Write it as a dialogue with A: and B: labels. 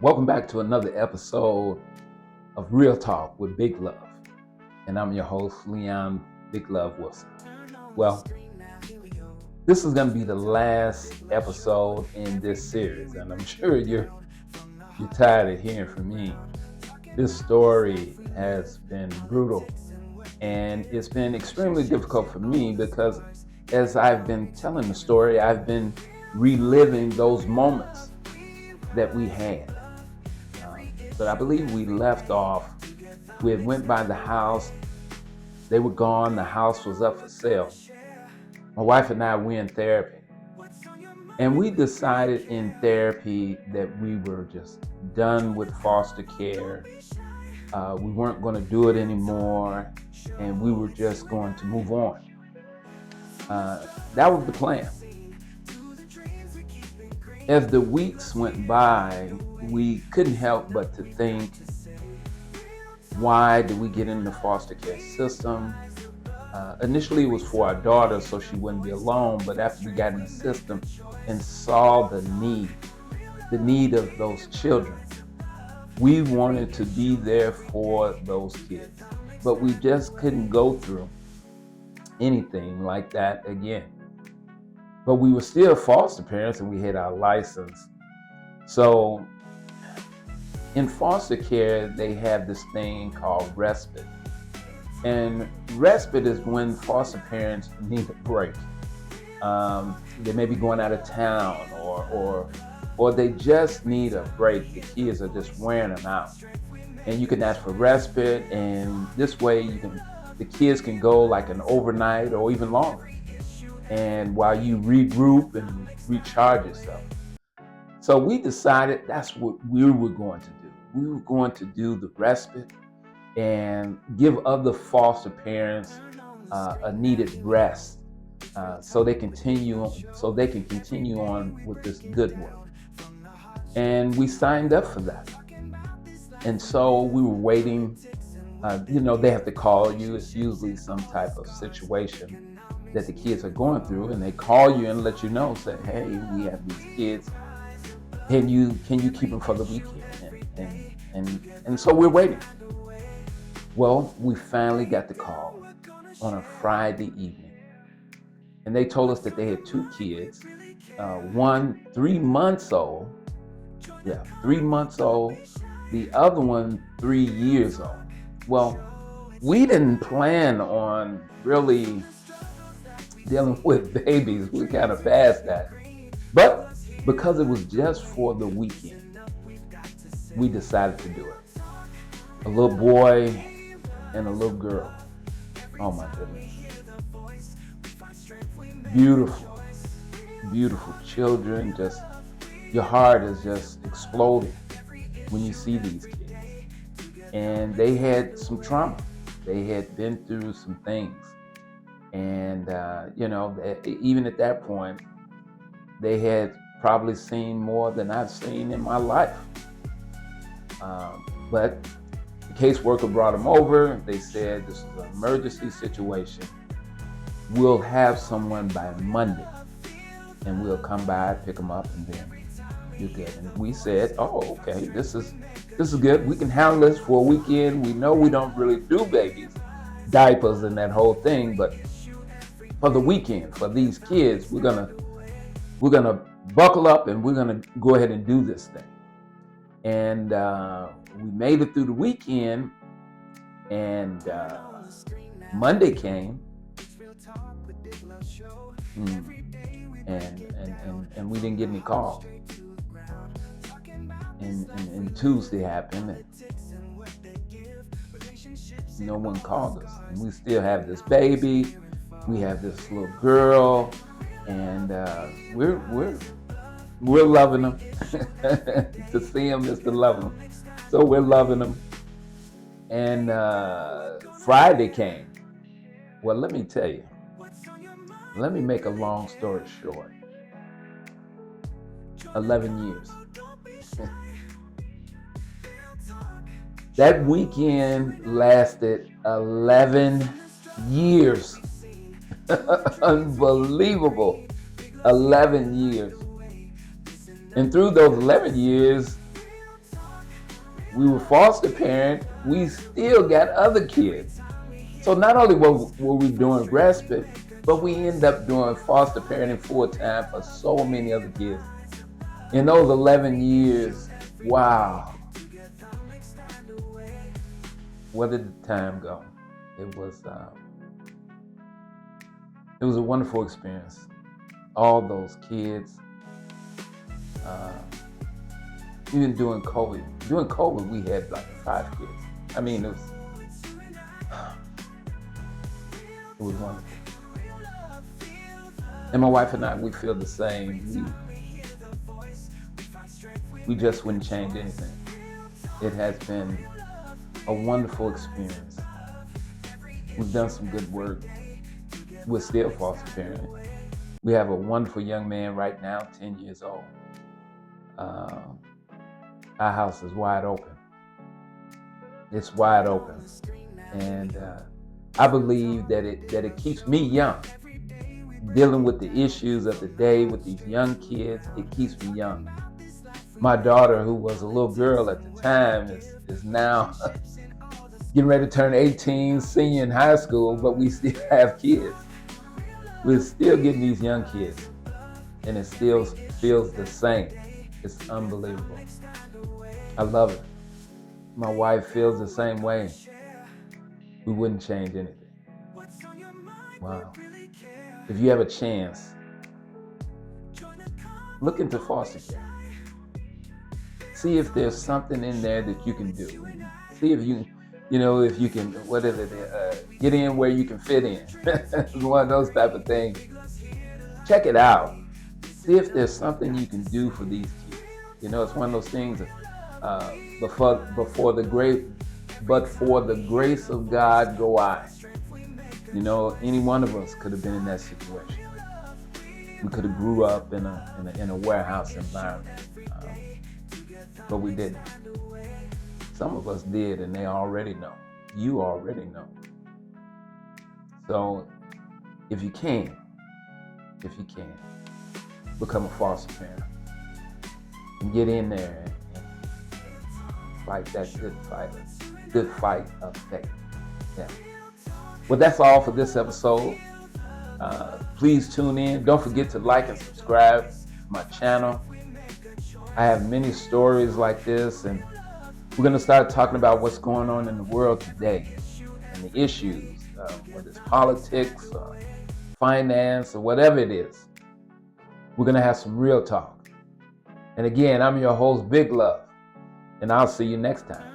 A: Welcome back to another episode of Real Talk with Big Love. And I'm your host, Leon Big Love Wilson. Well, this is going to be the last episode in this series, and I'm sure you're tired of hearing from me. This story has been brutal, and it's been extremely difficult for me because as I've been telling the story, I've been reliving those moments that we had. But I believe we left off. We had went by the house. They were gone. The house was up for sale. My wife and I were in therapy. And we decided in therapy that we were just done with foster care. We weren't going to do it anymore. And we were just going to move on. That was the plan. As the weeks went by, we couldn't help but to think, why did we get in the foster care system? Initially, it was for our daughter so she wouldn't be alone, but after we got in the system and saw the need of those children, we wanted to be there for those kids. But we just couldn't go through anything like that again. But we were still foster parents and we had our license. So in foster care, they have this thing called respite. And respite is when foster parents need a break. They may be going out of town or they just need a break. The kids are just wearing them out. And you can ask for respite, and this way the kids can go like an overnight or even longer. And while you regroup and recharge yourself. So we decided that's what we were going to do. We were going to do the respite and give other foster parents a needed rest so they can continue on with this good work. And we signed up for that. And so we were waiting. They have to call you. It's usually some type of situation that the kids are going through, and they call you and let you know, say, hey, we have these kids. Can you keep them for the weekend? And so we're waiting. Well, we finally got the call on a Friday evening. And they told us that they had two kids, one 3 months old. Yeah, 3 months old. The other one 3 years old. Well, we didn't plan on really dealing with babies. We kind of passed that. But because it was just for the weekend, we decided to do it. A little boy and a little girl. Oh my goodness. Beautiful, beautiful children. Just your heart is just exploding when you see these kids. And they had some trauma. They had been through some things. And, even at that point, they had probably seen more than I've seen in my life. But the caseworker brought them over. They said, this is an emergency situation. We'll have someone by Monday, and we'll come by, pick them up, and then you're good. And we said, oh, okay, this is good. We can handle this for a weekend. We know we don't really do babies, diapers and that whole thing, but for the weekend, for these kids, we're gonna buckle up and we're gonna go ahead and do this thing. And we made it through the weekend, and Monday came, and we didn't get any calls. And Tuesday happened, and no one called us. And we still have this baby. We have this little girl, and we're loving them. To see them is to love them. So we're loving them. And Friday came. Well, let me tell you. Let me make a long story short. 11 years. That weekend lasted 11 years. Unbelievable. 11 years. And through those 11 years, we were foster parent, we still got other kids. So not only were we doing respite, but we end up doing foster parenting full time for so many other kids. In those 11 years, wow, where did the time go? It was a wonderful experience. All those kids, even during COVID. During COVID, we had like 5 kids. I mean, it was wonderful. And my wife and I, we feel the same. We just wouldn't change anything. It has been a wonderful experience. We've done some good work. We're still foster parenting. We have a wonderful young man right now, 10 years old. Our house is wide open. It's wide open. And I believe that it keeps me young. Dealing with the issues of the day with these young kids, it keeps me young. My daughter, who was a little girl at the time, is now getting ready to turn 18, senior in high school, but we still have kids. We're still getting these young kids, and it still feels the same. It's unbelievable. I love it. My wife feels the same way. We wouldn't change anything. Wow. If you have a chance, look into foster care. See if there's something in there that you can do. See if you can, get in where you can fit in. It's one of those type of things. Check it out. See if there's something you can do for these kids. It's one of those things. But for the grace of God go I. Any one of us could have been in that situation. We could have grew up in a warehouse environment, but we didn't. Some of us did, and they already know. You already know. So, if you can, become a foster parent and get in there and fight that good fight of faith. Yeah. Well, that's all for this episode. Please tune in. Don't forget to like and subscribe to my channel. I have many stories like this, and we're going to start talking about what's going on in the world today and the issues, whether it's politics or finance or whatever it is. We're going to have some real talk. And again, I'm your host, Big Love, and I'll see you next time.